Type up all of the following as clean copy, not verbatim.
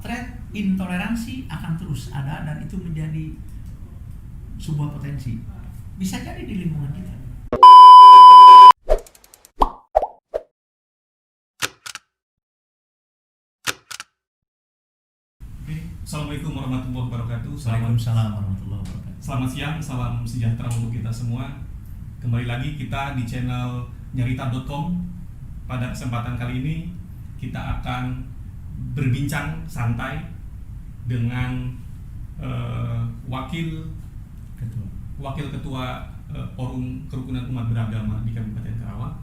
tren intoleransi akan terus ada dan itu menjadi sebuah potensi. Bisa jadi di lingkungan kita. Assalamualaikum warahmatullahi wabarakatuh. Waalaikumsalam warahmatullahi wabarakatuh. Selamat siang, salam sejahtera untuk kita semua. Kembali lagi kita di channel nyerita.com. Pada kesempatan kali ini kita akan berbincang santai dengan wakil ketua Forum Kerukunan Umat Beragama di Kabupaten Karawang.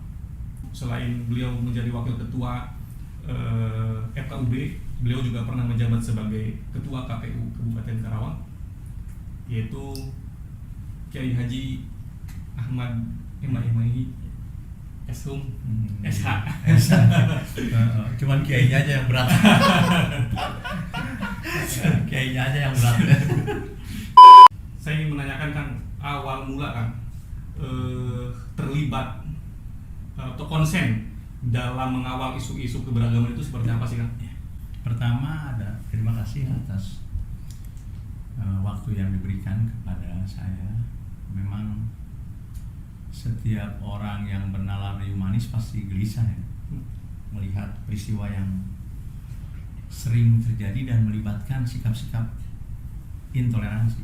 Selain beliau menjadi wakil ketua FKUB, beliau juga pernah menjabat sebagai ketua KPU Kabupaten Karawang, yaitu Kiai Haji Ahmad Emai Eshum SH. Cuman kiainya aja yang berat. Kiainya aja yang berat. Saya ingin menanyakan kan, awal mula kan terlibat atau konsen dalam mengawal isu-isu keberagaman itu seperti apa sih Kang? Pertama terima kasih atas waktu yang diberikan kepada saya. Memang setiap orang yang bernalar humanis pasti gelisah ya, melihat peristiwa yang sering terjadi dan melibatkan sikap-sikap intoleransi.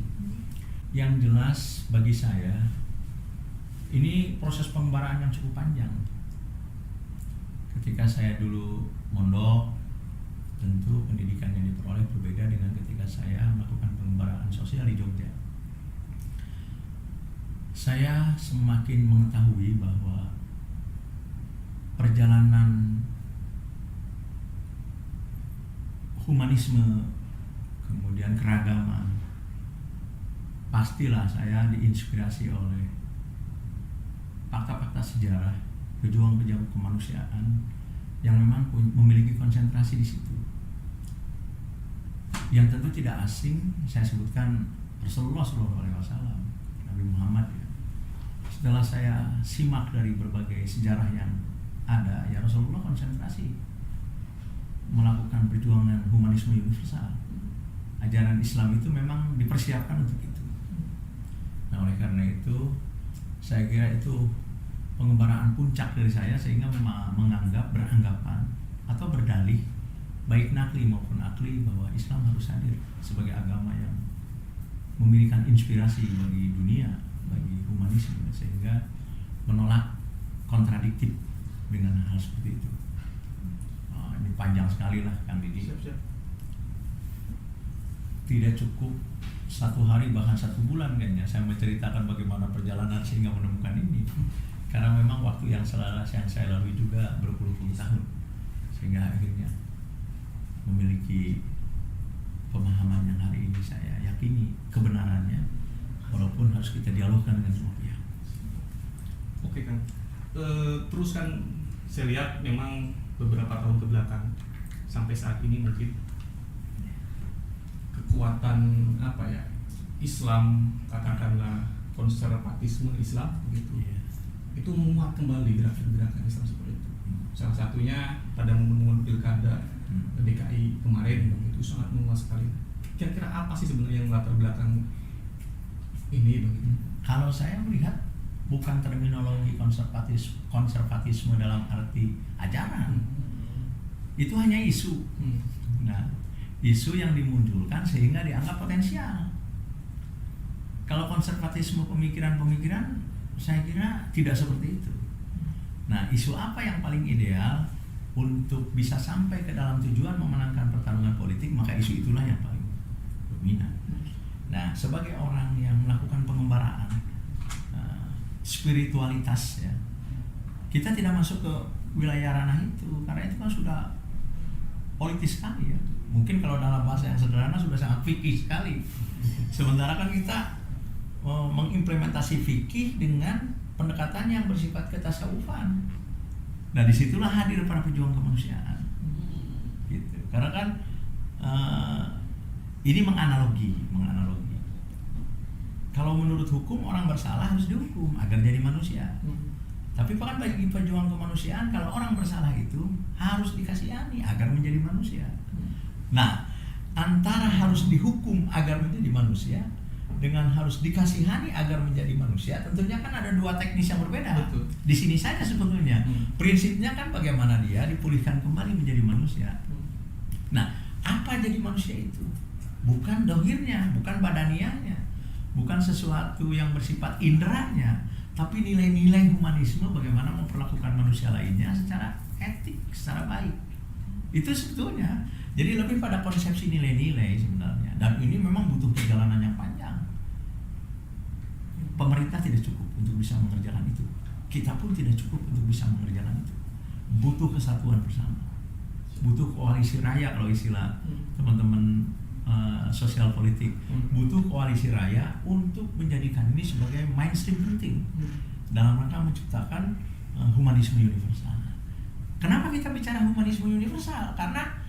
Yang jelas bagi saya ini proses pengembaraan yang cukup panjang. Ketika saya dulu mondok, tentu pendidikan yang diperoleh berbeda dengan ketika saya melakukan pengembaraan sosial di Jogja. Saya semakin mengetahui bahwa perjalanan humanisme, kemudian keragaman, pastilah saya diinspirasi oleh fakta-fakta sejarah, pejuang-pejuang kemanusiaan yang memang memiliki konsentrasi di situ. Yang tentu tidak asing, saya sebutkan Rasulullah SAW, Nabi Muhammad ya. Setelah saya simak dari berbagai sejarah yang ada, ya Rasulullah konsentrasi melakukan perjuangan humanisme universal. Ajaran Islam itu memang dipersiapkan untuk itu. Nah, oleh karena itu saya kira itu pengembaraan puncak dari saya, sehingga beranggapan atau berdalih baik nakli maupun akli bahwa Islam harus hadir sebagai agama yang memberikan inspirasi bagi dunia, bagi humanisme, sehingga menolak kontradiktif dengan hal seperti itu. Ini panjang sekali lah Kang Didi. Tidak cukup satu hari, bahkan 1 bulan kayaknya saya menceritakan bagaimana perjalanan sehingga menemukan ini. Karena memang waktu yang saya lalui juga berpuluh-puluh tahun, sehingga akhirnya memiliki pemahaman yang hari ini saya yakini kebenarannya, walaupun harus kita dialogkan dengan semua pihak. Oke Kang, terus kan saya lihat memang beberapa tahun kebelakang sampai saat ini mungkin kekuatan Islam, katakanlah konservatisme Islam begitu, itu menguat kembali gerakan-gerakan Islam seperti itu. Salah satunya pada momen pilkada DKI kemarin begitu, sangat menguat sekali. Kira-kira apa sih sebenarnya yang latar belakang ini begitu? Kalau saya melihat bukan terminologi konservatisme dalam arti ajaran, itu hanya isu. Nah, isu yang dimunculkan sehingga dianggap potensial. Kalau konservatisme pemikiran-pemikiran, saya kira tidak seperti itu. Nah, isu apa yang paling ideal untuk bisa sampai ke dalam tujuan memenangkan pertarungan politik, maka isu itulah yang paling dominan. Nah, sebagai orang yang melakukan pengembaraan spiritualitas ya, kita tidak masuk ke wilayah ranah itu, karena itu kan sudah politis sekali ya. Mungkin kalau dalam bahasa yang sederhana sudah sangat fikih sekali. Sementara kan kita mengimplementasi fikih dengan pendekatan yang bersifat ketasawufan. Nah, disitulah hadir para pejuang kemanusiaan. Gitu. Karena kan ini menganalogi. Kalau menurut hukum orang bersalah harus dihukum agar jadi manusia. Tapi bahkan bagi pejuang kemanusiaan, kalau orang bersalah itu harus dikasihani agar menjadi manusia. Nah, antara harus dihukum agar menjadi manusia dengan harus dikasihani agar menjadi manusia, tentunya kan ada dua teknis yang berbeda. Betul. Di sini saja sebetulnya prinsipnya kan bagaimana dia dipulihkan kembali menjadi manusia. Nah, apa jadi manusia itu? Bukan dohirnya, bukan badaniahnya, bukan sesuatu yang bersifat inderanya, tapi nilai-nilai humanisme, bagaimana memperlakukan manusia lainnya secara etik, secara baik. Itu sebetulnya. Jadi lebih pada konsepsi nilai-nilai sebenarnya. Dan ini memang butuh perjalanan yang panjang. Pemerintah tidak cukup untuk bisa mengerjakan itu. Kita pun tidak cukup untuk bisa mengerjakan itu. Butuh kesatuan bersama. Butuh koalisi raya kalau istilah teman-teman sosial politik. Butuh koalisi raya untuk menjadikan ini sebagai mainstream penting dalam rangka menciptakan humanisme universal. Kenapa kita bicara humanisme universal? Karena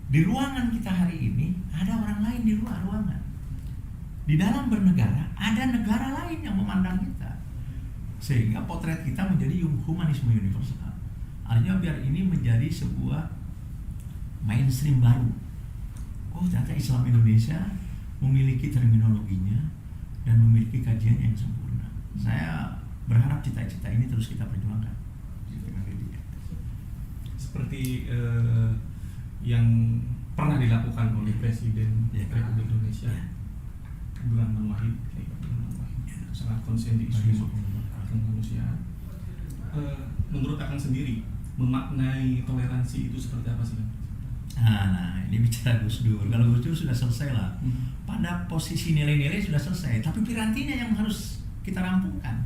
di ruangan kita hari ini ada orang lain di luar ruangan. Di dalam bernegara ada negara lain yang memandang kita, sehingga potret kita menjadi humanisme universal. Artinya biar ini menjadi sebuah mainstream baru. Oh, ternyata Islam Indonesia memiliki terminologinya dan memiliki kajian yang sempurna. Saya berharap cita-cita ini terus kita perjuangkan. Seperti yang pernah dilakukan oleh Presiden Republik Indonesia, Abdurrahman Wahid, sangat konsen di isu kemanusiaan. Menurut Akang sendiri, memaknai toleransi itu seperti apa sih? Nah, ini bicara Gus Dur. Kalau Gus Dur sudah selesai lah. Pada posisi nilai-nilai sudah selesai, tapi pirantinya yang harus kita rampungkan.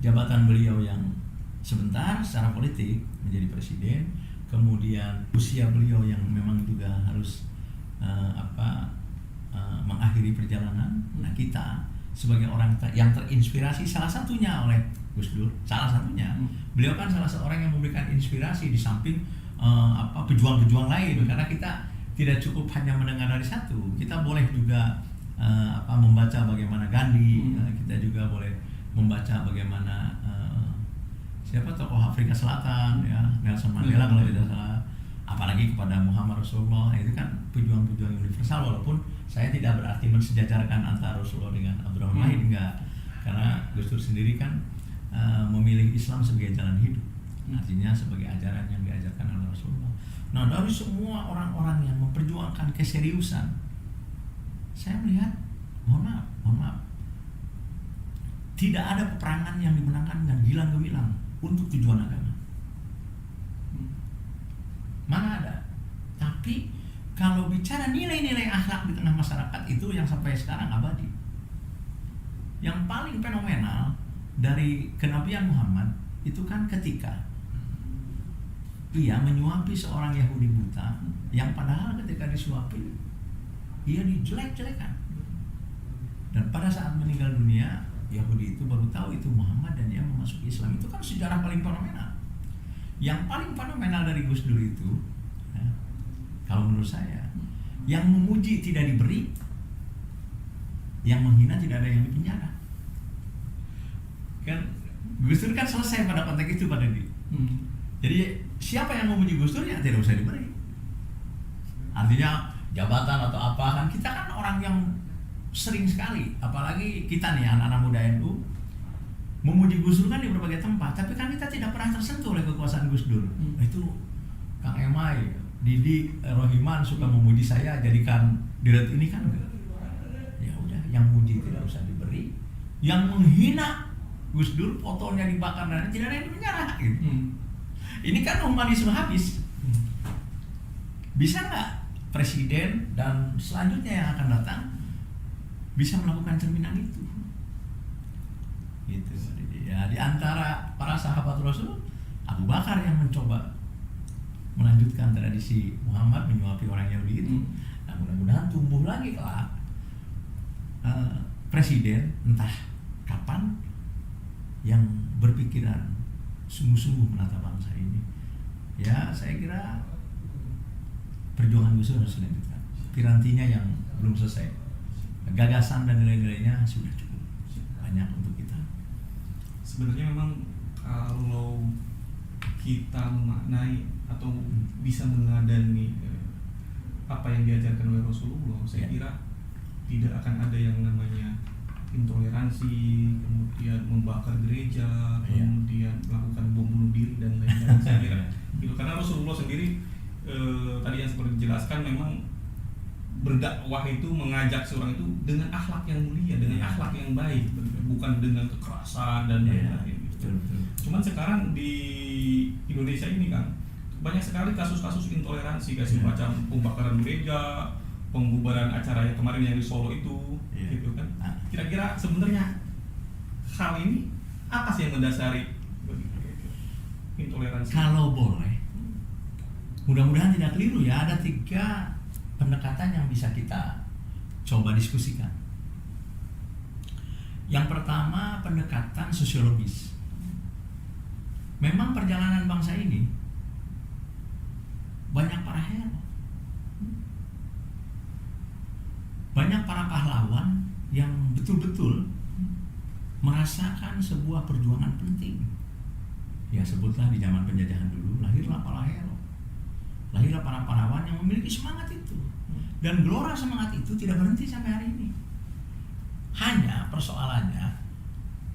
Jabatan beliau yang sebentar secara politik menjadi presiden, kemudian usia beliau yang memang juga harus mengakhiri perjalanan. Nah, kita sebagai orang yang terinspirasi salah satunya oleh Gus Dur, salah satunya beliau kan salah seorang yang memberikan inspirasi di samping pejuang-pejuang lain, karena kita tidak cukup hanya mendengar dari satu, kita boleh juga membaca bagaimana Gandhi, kita juga boleh membaca bagaimana siapa tokoh Afrika Selatan ya, Nelson Mandela kalau tidak salah, apalagi kepada Muhammad Rasulullah. Itu kan pejuang-pejuang universal, walaupun saya tidak berarti mensejajarkan antara Rasulullah dengan Abdurrahman Wahid, enggak, karena Gus Dur sendiri kan memilih Islam sebagai jalan hidup, artinya sebagai ajaran yang diajarkan oleh Rasulullah. Nah, dari semua orang-orang yang memperjuangkan keseriusan, saya melihat, mohon maaf, tidak ada peperangan yang dimenangkan dengan gilang gemilang untuk tujuan agama. Mana ada? Tapi kalau bicara nilai-nilai akhlak di tengah masyarakat, itu yang sampai sekarang abadi. Yang paling fenomenal dari kenabian Muhammad itu kan ketika ia menyuapi seorang Yahudi buta, yang padahal ketika disuapi ia dijelek-jelekan. Dan pada saat meninggal dunia, Yahudi itu baru tahu itu Muhammad dan dia memasuki Islam. Itu kan sejarah paling fenomenal. Yang paling fenomenal dari Gus Dur itu, ya, kalau menurut saya, yang memuji tidak diberi, yang menghina tidak ada yang dipenjara. Kan Gus Dur kan selesai pada konteks itu, Pak Dedi. Jadi siapa yang memuji Gus Dur ya tidak usah diberi. Artinya jabatan atau apa, kan kita kan orang yang sering sekali, apalagi kita nih anak-anak muda NU, memuji Gus Dur kan di berbagai tempat, tapi kan kita tidak pernah tersentuh oleh kekuasaan Gus Dur. Itu Kang Emai, Didi, Rohiman suka memuji saya jadikan direct ini kan enggak. Ya udah, yang muji tidak usah diberi, yang menghina Gus Dur fotonya dibakar dan tidak ada yang dipenjara gitu. Ini kan humanisme habis. Bisa nggak presiden dan selanjutnya yang akan datang bisa melakukan cerminan itu? Gitu. Ya, di antara para sahabat Rasul, Abu Bakar yang mencoba melanjutkan tradisi Muhammad menyuapi orang Yahudi itu. Nah, mudah-mudahan tumbuh lagi kelak presiden entah kapan yang berpikiran sungguh-sungguh menata bangsa ini. Ya, saya kira perjuangan Gus Dur harus dilanjutkan. Pirantinya yang belum selesai, gagasan dan nilai-nilainya sudah cukup banyak untuk kita. Sebenarnya memang kalau kita memaknai atau bisa meneladani apa yang diajarkan oleh Rasulullah, saya kira tidak akan ada yang namanya intoleransi, kemudian membakar gereja, kemudian melakukan bom bunuh diri dan lain-lain. Saya kira gitu, karena Rasulullah sendiri tadi yang seperti dijelaskan, memang berdakwah itu mengajak seorang itu dengan akhlak yang mulia, dengan akhlak yang baik, bukan dengan kekerasan dan lain-lain. Cuman sekarang di Indonesia ini kan banyak sekali kasus-kasus intoleransi, kayak macam pembakaran gereja, pembubaran acara yang kemarin yang di Solo itu, gitu kan. Kira-kira sebenarnya hal ini apa sih yang mendasari intoleransi? Kalau boleh, mudah-mudahan tidak keliru ya, ada 3 pendekatan yang bisa kita coba diskusikan. Yang pertama, pendekatan sosiologis. Memang perjalanan bangsa ini banyak para hero, banyak para pahlawan yang betul-betul merasakan sebuah perjuangan penting. Ya, sebutlah di zaman penjajahan dulu, lahirlah para hero, lahirlah para pahlawan yang memiliki semangat itu. Dan gelora semangat itu tidak berhenti sampai hari ini. Hanya persoalannya,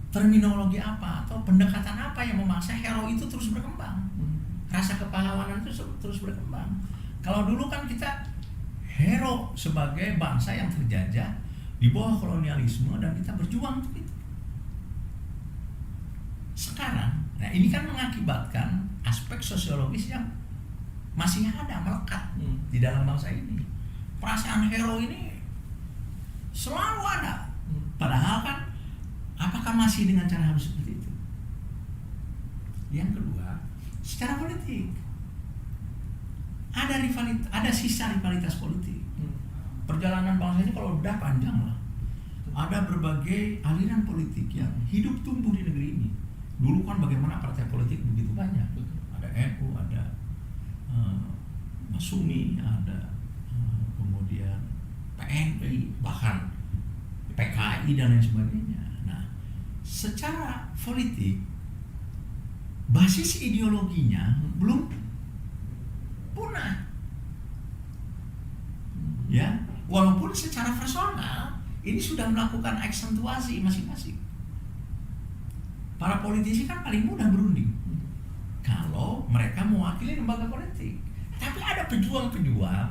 terminologi apa atau pendekatan apa yang memaksa hero itu terus berkembang. Rasa kepahlawanan itu terus berkembang. Kalau dulu kan kita hero sebagai bangsa yang terjajah di bawah kolonialisme dan kita berjuang untuk itu. Sekarang, nah ini kan mengakibatkan aspek sosiologis yang masih ada, melekat di dalam bangsa ini. Perasaan hero ini selalu ada. Padahal kan, apakah masih dengan cara harus seperti itu? Yang kedua, secara politik ada sisa rivalitas politik. Perjalanan bangsa ini kalau udah panjang lah. Ada berbagai aliran politik yang hidup tumbuh di negeri ini. Dulu kan bagaimana partai politik begitu banyak. Ada NU, ada Masumi, ada kemudian PNI, bahkan PKI dan lain sebagainya. Nah, secara politik basis ideologinya belum punah. Ya, walaupun secara personal ini sudah melakukan aksentuasi masing-masing. Para politisi kan paling mudah berunding kalau mereka mewakili lembaga politik. Tapi ada pejuang-pejuang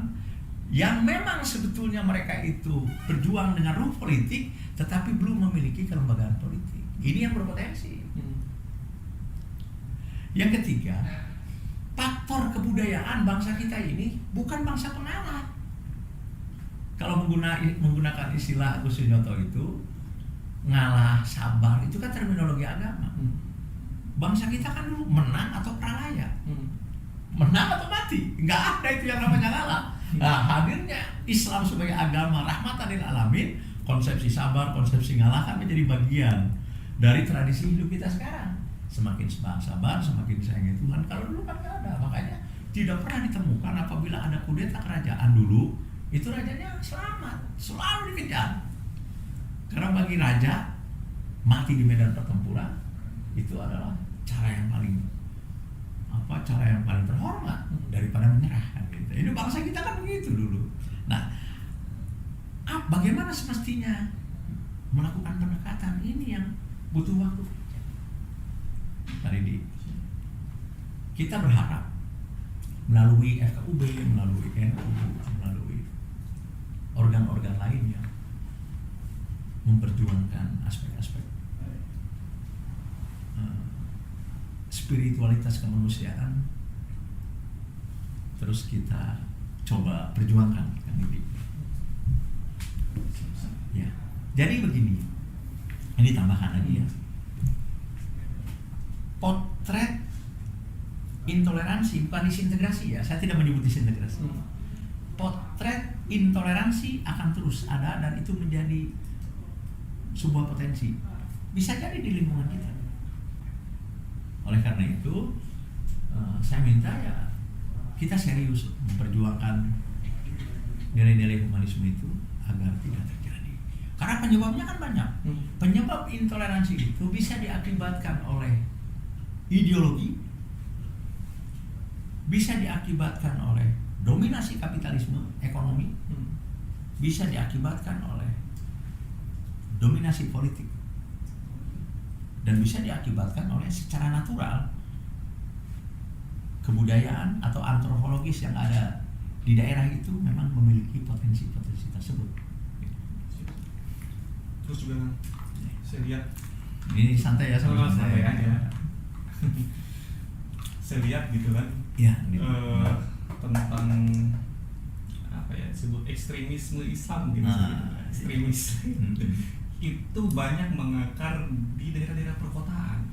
yang memang sebetulnya mereka itu berjuang dengan ruh politik tetapi belum memiliki kelembagaan politik. Ini yang berpotensi. Yang ketiga, faktor kebudayaan bangsa kita ini bukan bangsa pengalah. Kalau menggunakan istilah Agus Sunyoto itu, ngalah, sabar, itu kan terminologi agama. Bangsa kita kan dulu menang atau pralaya, menang atau mati, nggak ada itu yang namanya ngalah. Nah, hadirnya Islam sebagai agama rahmatan lil alamin, konsepsi sabar, konsepsi ngalah kan menjadi bagian dari tradisi hidup kita sekarang. Semakin sabar, semakin sayangi Tuhan. Kalau dulu kan nggak ada, makanya tidak pernah ditemukan apabila ada kudeta kerajaan dulu, itu rajanya selamat, selalu dikejar. Karena bagi raja, mati di medan pertempuran itu adalah cara yang paling terhormat daripada menyerah. Gitu. Ini bangsa kita kan begitu dulu. Nah, bagaimana semestinya melakukan pendekatan ini yang butuh waktu? Tadi kita berharap melalui FKUB, melalui NU, melalui organ-organ lainnya memperjuangkan aspek-aspek spiritualitas kemanusiaan, terus kita coba perjuangkan kan ini. Ya, jadi begini, ini tambahan lagi ya. Potret intoleransi bukan disintegrasi ya, saya tidak menyebut disintegrasi. Potret intoleransi akan terus ada dan itu menjadi sebuah potensi, bisa jadi di lingkungan kita. Oleh karena itu, saya minta ya kita serius memperjuangkan nilai-nilai humanisme itu agar tidak terjadi. Karena penyebabnya kan banyak. Penyebab intoleransi itu bisa diakibatkan oleh ideologi, bisa diakibatkan oleh dominasi kapitalisme ekonomi, bisa diakibatkan oleh dominasi politik dan bisa diakibatkan oleh secara natural kebudayaan atau antropologis yang ada di daerah itu memang memiliki potensi-potensi tersebut. Terus juga saya lihat ini santai ya sama santai aja. Saya lihat gitu kan ya, tentang apa ya disebut ekstremisme Islam gitu, ekstremis itu banyak mengakar di daerah-daerah perkotaan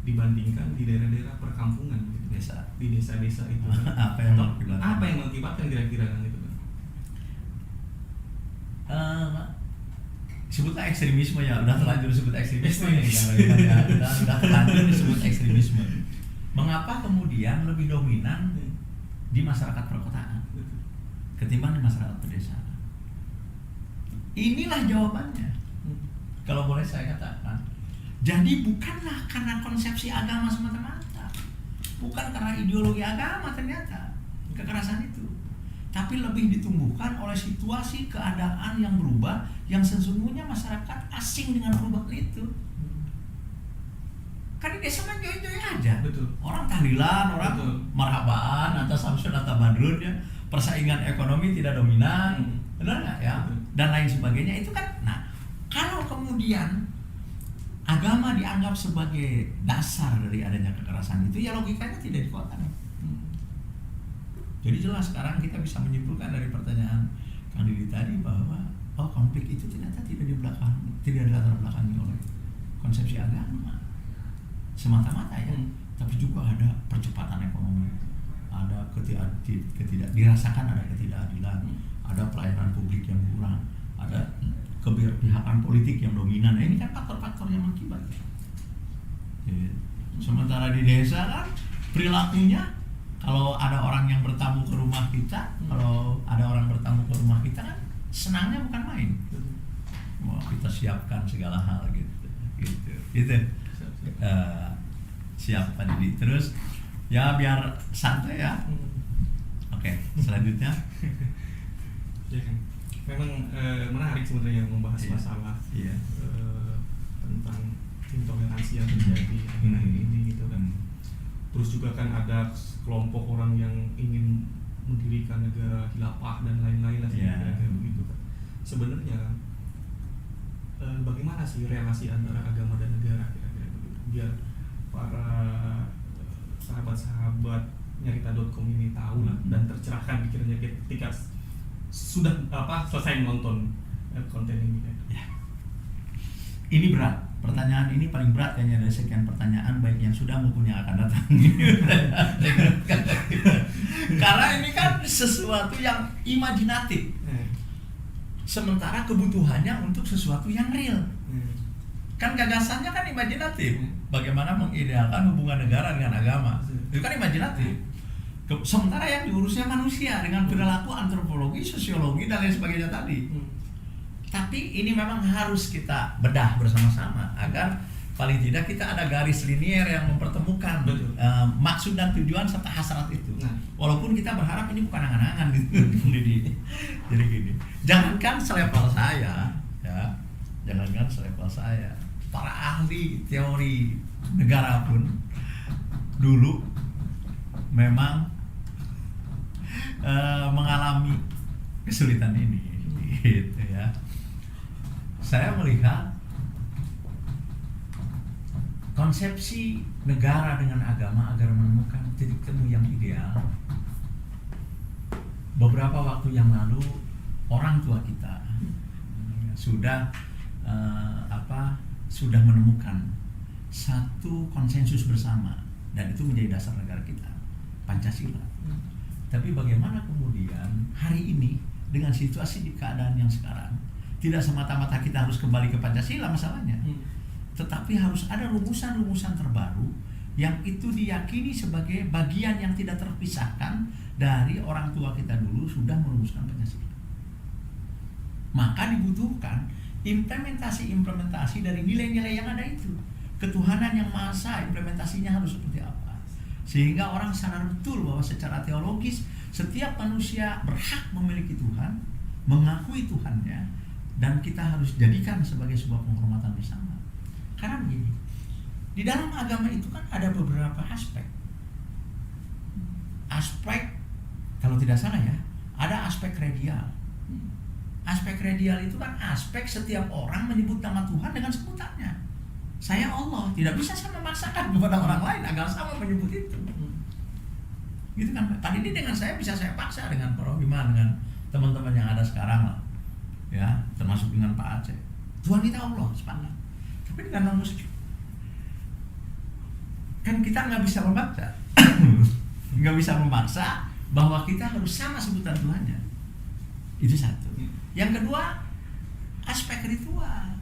dibandingkan di daerah-daerah perkampungan gitu. Di desa-desa itu apa yang mengakibatkan kira-kira kan gitu kan? Sebutlah ekstremisme ya, udah terlanjur disebut ekstremisme ya, udah terlanjur disebut ekstremisme. Mengapa kemudian lebih dominan di masyarakat perkotaan ketimbang di masyarakat pedesaan? Inilah jawabannya. Kalau boleh saya katakan, jadi bukanlah karena konsepsi agama semata-mata, bukan karena ideologi agama ternyata kekerasan itu, tapi lebih ditumbuhkan oleh situasi keadaan yang berubah, yang sesungguhnya masyarakat asing dengan perubahan itu. Kan di desa kan joy-joy aja. Betul. Orang tahlilan, orang marhabaan, atau samsun atau badrun ya. Persaingan ekonomi tidak dominan, benar nggak ya? Dan lain sebagainya itu kan. Nah, kalau kemudian agama dianggap sebagai dasar dari adanya kekerasan itu, ya logikanya tidak di kota. Jadi jelas sekarang kita bisa menyimpulkan dari pertanyaan Kang Didi tadi bahwa konflik itu ternyata tidak dilatar belakangi oleh konsepsi agama semata-mata ya, tapi juga ada percepatan ekonomi, ada dirasakan ada ketidakadilan, ada pelayanan publik yang kurang, ada keberpihakan politik yang dominan. Ini kan faktor-faktor yang mengakibatkan. Sementara di desa kan perilakunya, kalau ada orang yang bertamu ke rumah kita, kan senangnya bukan main. Wah, kita siapkan segala hal gitu. Siap Pak Didi. Terus ya biar santai ya. Oke, selanjutnya. Ya kan. Memang menarik sebenarnya membahas masalah tentang intoleransi yang terjadi akhir-akhir ini gitu kan. Terus juga kan ada kelompok orang yang ingin mendirikan negara khilafah dan lain-lain lah kira-kira begitu kan. Sebenarnya bagaimana sih relasi antara agama dan negara kira-kira begitu, biar para sahabat-sahabat nyarita.com ini tahu lah dan tercerahkan pikirannya ketika sudah selesai menonton konten ini kan. Ya. Ini berat. Pertanyaan ini paling berat kayaknya dari sekian pertanyaan, baik yang sudah maupun yang akan datang. Karena ini kan sesuatu yang imajinatif. Sementara kebutuhannya untuk sesuatu yang real. Kan gagasannya kan imajinatif. Bagaimana mengidealkan hubungan negara dengan agama. Itu kan imajinatif. Sementara yang diurusnya manusia dengan perilaku antropologi, sosiologi dan lain sebagainya tadi. Tapi ini memang harus kita bedah bersama-sama agar paling tidak kita ada garis linier yang mempertemukan maksud dan tujuan serta hasrat itu. Walaupun kita berharap ini bukan angan-angan gitu. Jadi gini, jangankan selevel saya, para ahli teori negara pun dulu memang mengalami kesulitan ini, gitu ya. Saya melihat konsepsi negara dengan agama agar menemukan titik temu yang ideal. Beberapa waktu yang lalu orang tua kita sudah menemukan satu konsensus bersama, dan itu menjadi dasar negara kita, Pancasila. Tapi bagaimana kemudian hari ini dengan situasi di keadaan yang sekarang, tidak semata-mata kita harus kembali ke Pancasila masalahnya, tetapi harus ada rumusan-rumusan terbaru yang itu diyakini sebagai bagian yang tidak terpisahkan dari orang tua kita dulu sudah merumuskan Pancasila. Maka dibutuhkan implementasi dari nilai-nilai yang ada itu. Ketuhanan yang Maha Esa, implementasinya harus seperti apa? Sehingga orang sadar betul bahwa secara teologis setiap manusia berhak memiliki Tuhan, mengakui Tuhannya, dan kita harus jadikan sebagai sebuah penghormatan bersama. Karena begini, di dalam agama itu kan ada beberapa aspek. Kalau tidak salah ya, ada aspek radial. Aspek radial itu kan aspek setiap orang menyebut nama Tuhan dengan sebutannya. Saya Allah, tidak bisa saya memaksakan kepada orang lain agar sama menyebut itu. Gitu kan? Tadi ini dengan saya bisa saya paksa dengan Pak Rohima, dengan teman-teman yang ada sekarang lah, ya, termasuk dengan Pak Aceh. Tuhan kita Allah, sepakat. Tapi dengan non-Muslim, kan kita nggak bisa memaksa, nggak bisa memaksa bahwa kita harus sama sebutan Tuhannya. Itu satu. Yang kedua, aspek ritual.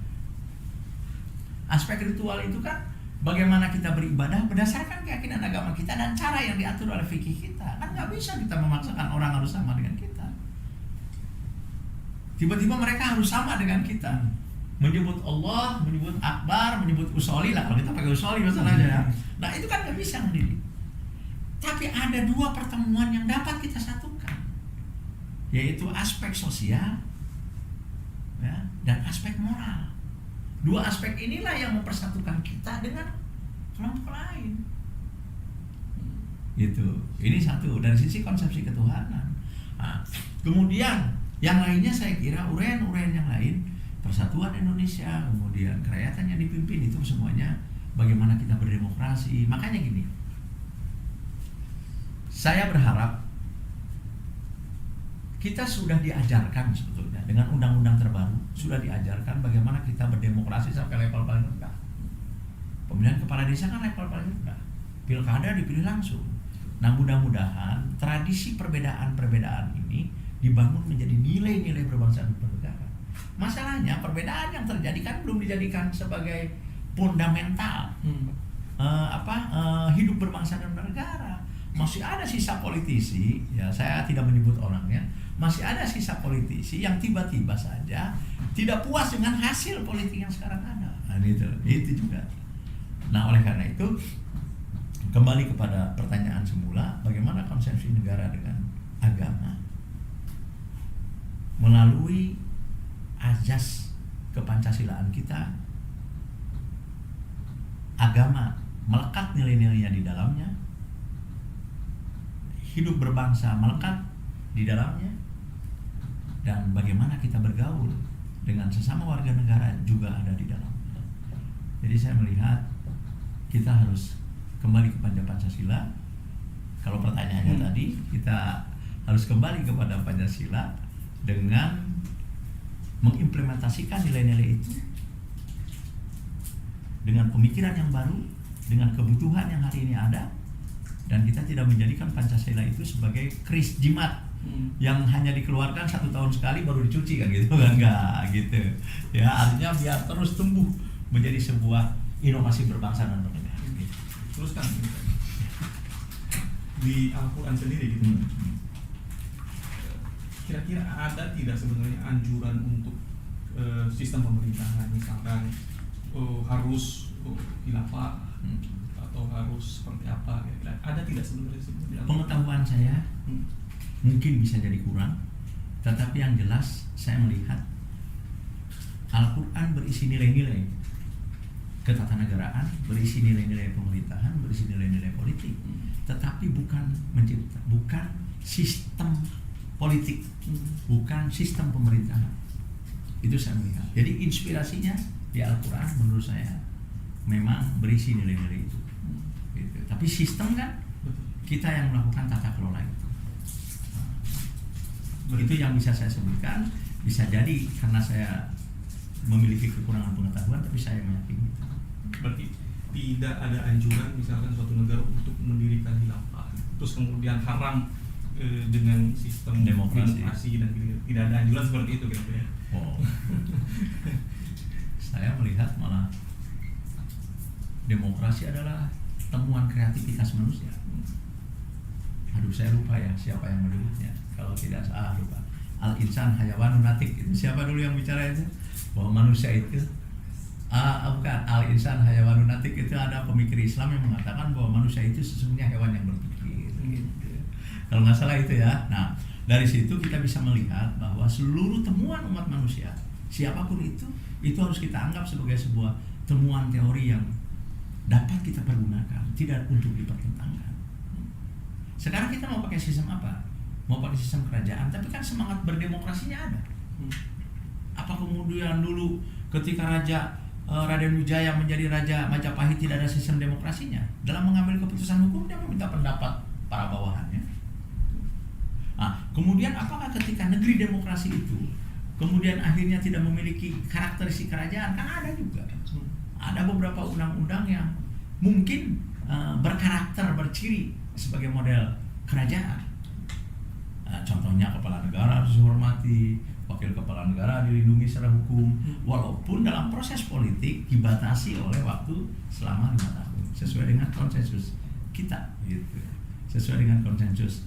Aspek ritual itu kan bagaimana kita beribadah berdasarkan keyakinan agama kita dan cara yang diatur oleh fikih kita. Kan nggak bisa kita memaksakan orang harus sama dengan kita. Tiba-tiba mereka harus sama dengan kita, menyebut Allah, menyebut Akbar, menyebut Usoli lah, kalau kita pakai Usoli masalahnya. Nah itu kan nggak bisa mendidik. Tapi ada dua pertemuan yang dapat kita satukan, yaitu aspek sosial, ya, dan aspek moral. Dua aspek inilah yang mempersatukan kita dengan kelompok lain. Gitu. Ini satu dari sisi konsepsi ketuhanan. Nah, kemudian yang lainnya saya kira uraian-uraian yang lain, Persatuan Indonesia, kemudian kerakyatan yang dipimpin, itu semuanya bagaimana kita berdemokrasi. Makanya gini, saya berharap kita sudah diajarkan sebetulnya dengan undang-undang terbaru, sudah diajarkan bagaimana kita berdemokrasi sampai level paling rendah. Pemilihan kepala desa kan level paling rendah, pilkada dipilih langsung. Nah mudah-mudahan tradisi perbedaan-perbedaan ini dibangun menjadi nilai-nilai berbangsa dan bernegara. Masalahnya perbedaan yang terjadi kan belum dijadikan sebagai fundamental hidup berbangsa dan bernegara. Masih ada sisa politisi, ya saya tidak menyebut orangnya, masih ada sisa politisi yang tiba-tiba saja tidak puas dengan hasil politik yang sekarang ada. Nah, itu juga. Nah oleh karena itu kembali kepada pertanyaan semula, bagaimana konsepsi negara dengan agama melalui azas kepancasilaan kita. Agama melekat nilai-nilainya di dalamnya, hidup berbangsa melekat di dalamnya, dan bagaimana kita bergaul dengan sesama warga negara juga ada di dalamnya. Jadi saya melihat kita harus kembali kepada Pancasila. Kalau pertanyaannya tadi, kita harus kembali kepada Pancasila dengan mengimplementasikan nilai-nilai itu dengan pemikiran yang baru, dengan kebutuhan yang hari ini ada. Dan kita tidak menjadikan Pancasila itu sebagai kris jimat yang hanya dikeluarkan 1 tahun sekali baru dicuci kan gitu kan, enggak gitu ya, artinya biar terus tumbuh menjadi sebuah inovasi berbangsa dan bernegara gitu. Terus kan di Al-Quran sendiri gitu, kira-kira ada tidak sebenarnya anjuran untuk sistem pemerintahan, misalkan harus khilafah atau harus seperti apa, ada tidak sebenarnya? Pengetahuan saya mungkin bisa jadi kurang, tetapi yang jelas saya melihat Al-Quran berisi nilai-nilai ketatanegaraan, berisi nilai-nilai pemerintahan, berisi nilai-nilai politik, tetapi bukan sistem politik, bukan sistem pemerintahan. Itu saya melihat. Jadi inspirasinya di Al-Quran menurut saya memang berisi nilai-nilai itu. Gitu. Tapi sistem kan kita yang melakukan tata kelola itu. Itu yang bisa saya sebutkan. Bisa jadi karena saya memiliki kekurangan pengetahuan, tapi saya meyakini. Berarti tidak ada anjuran misalkan suatu negara untuk mendirikan khilafah, terus kemudian haram dengan sistem demokrasi dan tidak ada anjuran seperti itu kira-kira. Oh. Saya melihat malah demokrasi adalah temuan kreativitas manusia. Aduh saya lupa ya siapa yang menyebutnya, kalau tidak salah lupa. Al-insan hayawanun natik, itu siapa dulu yang bicara itu? Bahwa manusia itu bukan, al-insan hayawanun natik itu ada pemikir Islam yang mengatakan bahwa manusia itu sesungguhnya hewan yang berpikir gitu. Kalau nggak salah itu ya. Nah Dari situ kita bisa melihat bahwa seluruh temuan umat manusia, siapapun itu harus kita anggap sebagai sebuah temuan teori yang dapat kita pergunakan, tidak untuk dipertentangkan. Sekarang kita mau pakai sistem apa? Mau pakai sistem kerajaan, tapi kan semangat berdemokrasinya ada. Apa kemudian dulu ketika Raden Wijaya menjadi Raja Majapahit tidak ada sistem demokrasinya? Dalam mengambil keputusan hukum dia meminta pendapat para bawahannya. Nah, kemudian apakah ketika negeri demokrasi itu kemudian akhirnya tidak memiliki karakteristik kerajaan? Kan ada juga. Ada beberapa undang-undang yang mungkin berkarakter, berciri sebagai model kerajaan. Contohnya kepala negara harus dihormati, wakil kepala negara dilindungi secara hukum, walaupun dalam proses politik dibatasi oleh waktu selama 5 tahun sesuai dengan konsensus kita, gitu. Sesuai dengan konsensus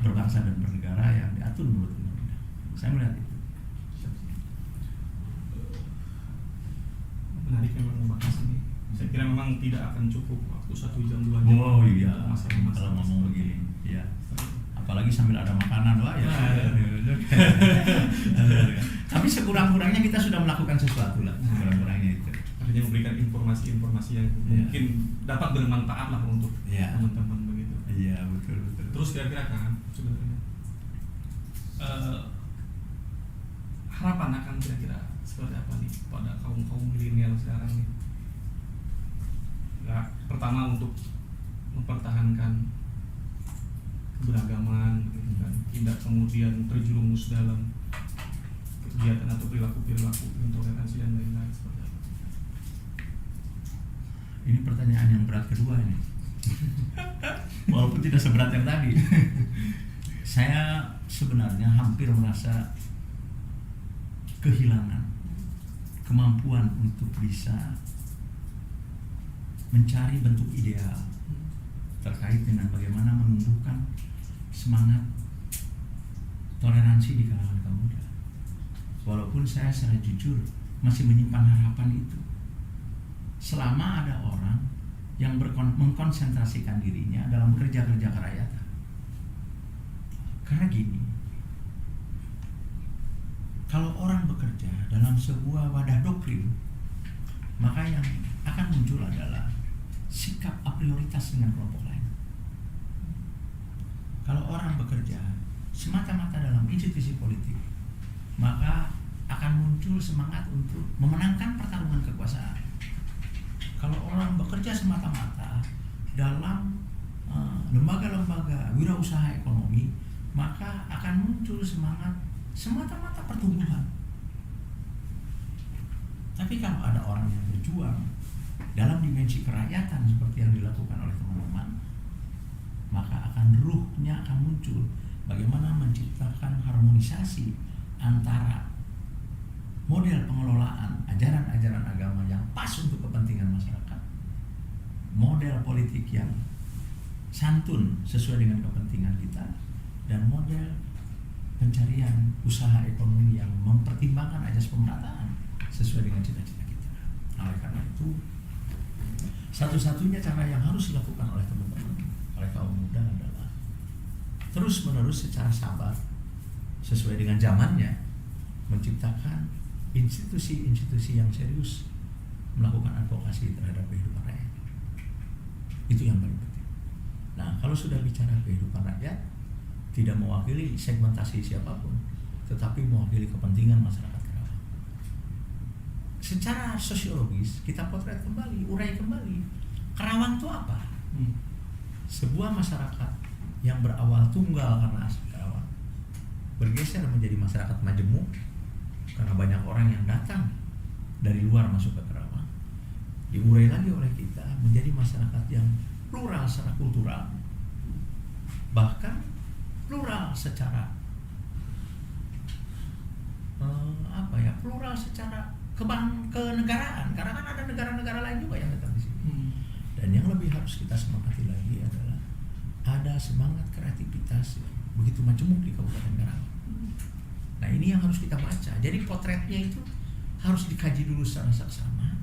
berbangsa dan bernegara yang diatur menurut undang-undang. Saya melihat itu. Menarik memang membahas ini. Saya kira memang tidak akan cukup waktu 1 jam 2 jam. Oh iya, Masalah kalau ngomong begini, ya. Apalagi sambil ada makanan, wah ya. Tapi sekurang-kurangnya kita sudah melakukan sesuatu lah, sekurang-kurangnya itu. Artinya memberikan informasi-informasi yang mungkin dapat bermanfaat lah untuk teman-teman begitu. Iya, betul. Terus kira-kira kan sebenarnya harapan akan kira-kira seperti apa nih pada kaum milenial sekarang nih? Ya, pertama untuk mempertahankan keberagaman gitu kan, tidak kemudian terjerumus dalam kegiatan atau perilaku intoleransi dan lain-lain seperti apa. Ini pertanyaan yang berat kedua ini. Walaupun tidak seberat yang tadi. Saya sebenarnya hampir merasa kehilangan kemampuan untuk bisa mencari bentuk ideal terkait dengan bagaimana menumbuhkan semangat toleransi di kalangan kaum muda. Walaupun saya secara jujur masih menyimpan harapan itu. Selama ada orang yang mengkonsentrasikan dirinya dalam kerja-kerja kerakyatan. Karena gini, kalau orang bekerja dalam sebuah wadah doktrin, maka yang akan muncul adalah sikap a prioritas dengan kelompok lain. Kalau orang bekerja semata-mata dalam institusi politik, maka akan muncul semangat untuk memenangkan pertarungan kekuasaan. Kalau orang bekerja semata-mata dalam lembaga-lembaga wirausaha ekonomi, maka akan muncul semangat semata-mata pertumbuhan. Tapi kalau ada orang yang berjuang dalam dimensi kerakyatan seperti yang dilakukan oleh teman-teman, maka ruhnya akan muncul bagaimana menciptakan harmonisasi antara model pengelolaan ajaran-ajaran agama yang pas untuk kepentingan masyarakat, model politik yang santun sesuai dengan kepentingan kita, dan model pencarian usaha ekonomi yang mempertimbangkan ajas pemerataan sesuai dengan cita-cita kita. Oleh karena itu, satu-satunya cara yang harus dilakukan oleh teman-teman, oleh kaum muda adalah terus-menerus secara sabar sesuai dengan zamannya menciptakan institusi-institusi yang serius melakukan advokasi terhadap kehidupan rakyat. Itu yang paling penting. Nah, kalau sudah bicara kehidupan rakyat, tidak mewakili segmentasi siapapun, tetapi mewakili kepentingan masyarakat Karawang. Secara sosiologis, kita potret kembali, urai kembali. Karawang itu apa? Sebuah masyarakat yang berawal tunggal karena asal Karawang, bergeser menjadi masyarakat majemuk karena banyak orang yang datang dari luar masuk ke Karawang. Diurai lagi oleh kita menjadi masyarakat yang plural secara kultural, bahkan plural secara plural secara kenegaraan, karena kan ada negara-negara lain juga yang datang di sini. Dan yang lebih harus kita semangati lagi adalah ada semangat kreativitas yang begitu majemuk di Kabupaten Karawang. Nah, ini yang harus kita baca. Jadi potretnya itu harus dikaji dulu secara seksama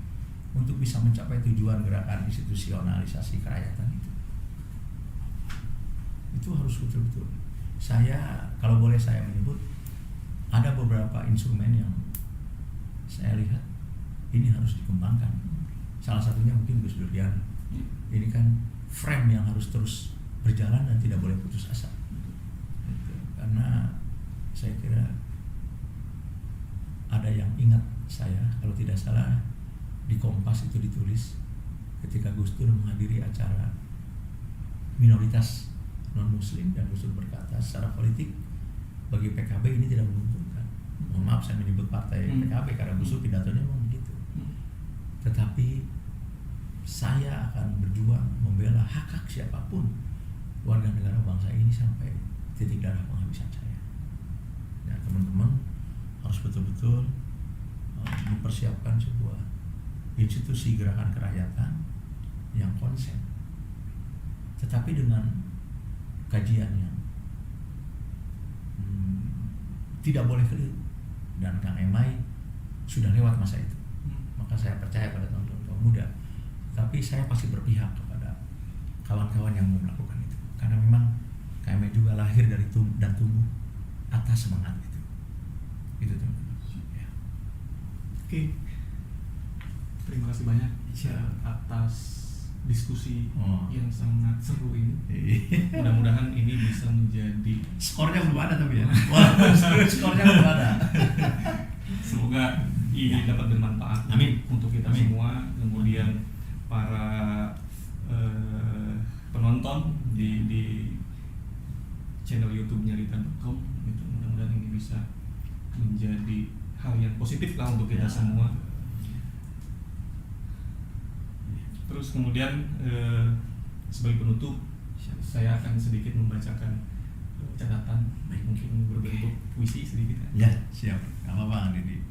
untuk bisa mencapai tujuan gerakan institusionalisasi kerakyatan itu. Itu harus betul-betul saya kalau boleh saya menyebut ada beberapa instrumen yang saya lihat ini harus dikembangkan. Salah satunya mungkin Gus Durian. Ini kan frame yang harus terus berjalan dan tidak boleh putus asa. Karena saya kira ada yang ingat saya, kalau tidak salah di Kompas itu ditulis ketika Gus Dur menghadiri acara minoritas non-muslim, dan Gus Dur berkata secara politik bagi PKB ini tidak menguntungkan. Mohon maaf saya menyebut partai PKB karena Gus Dur pidatonya memang begitu. Tetapi saya akan berjuang membela hak-hak siapapun warga negara bangsa ini sampai titik darah penghabisan saya. Ya, teman-teman harus betul-betul mempersiapkan sebuah institusi gerakan kerakyatan yang konsen, tetapi dengan kajian yang tidak boleh keliru. Dan Kang Emai sudah lewat masa itu, maka saya percaya pada teman-teman kaum muda. Tapi saya pasti berpihak kepada kawan-kawan yang mau melakukan itu, karena memang Kang Emai juga lahir dari dan tumbuh atas semangat itu. Itu teman-teman. Ya. Oke, terima kasih banyak atas diskusi yang sangat seru ini. Mudah-mudahan ini bisa menjadi Skornya belum ada tapi ya. Wah, skornya belum ada. Semoga ini dapat bermanfaat. Amin. Untuk kita semua. Kemudian para penonton di channel YouTube-nya Ritan.com, gitu. Mudah-mudahan ini bisa menjadi hal yang positif lah untuk kita semua. Terus kemudian sebagai penutup saya akan sedikit membacakan catatan, mungkin berbentuk puisi sedikit. Ya, siap. Gak apa-apa, Didi.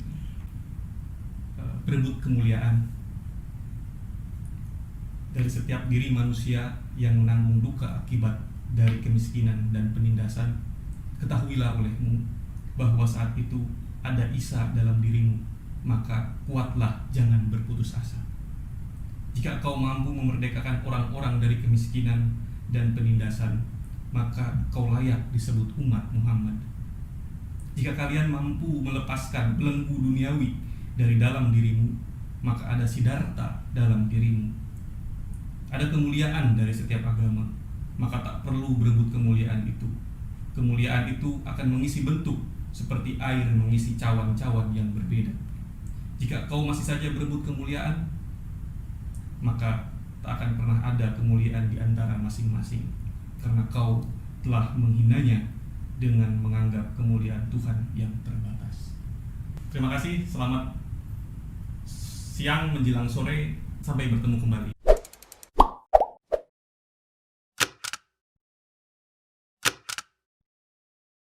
Berebut kemuliaan dari setiap diri manusia yang menanggung duka akibat dari kemiskinan dan penindasan. Ketahuilah olehmu bahwa saat itu ada Isa dalam dirimu, maka kuatlah, jangan berputus asa. Jika kau mampu memerdekakan orang-orang dari kemiskinan dan penindasan, maka kau layak disebut umat Muhammad. Jika kalian mampu melepaskan belenggu duniawi dari dalam dirimu, maka ada Siddhartha dalam dirimu. Ada kemuliaan dari setiap agama, maka tak perlu berebut kemuliaan itu. Kemuliaan itu akan mengisi bentuk seperti air mengisi cawan-cawan yang berbeda. Jika kau masih saja berebut kemuliaan, maka tak akan pernah ada kemuliaan di antara masing-masing, karena kau telah menghinanya dengan menganggap kemuliaan Tuhan yang terbatas. Terima kasih, selamat siang menjelang sore, sampai bertemu kembali.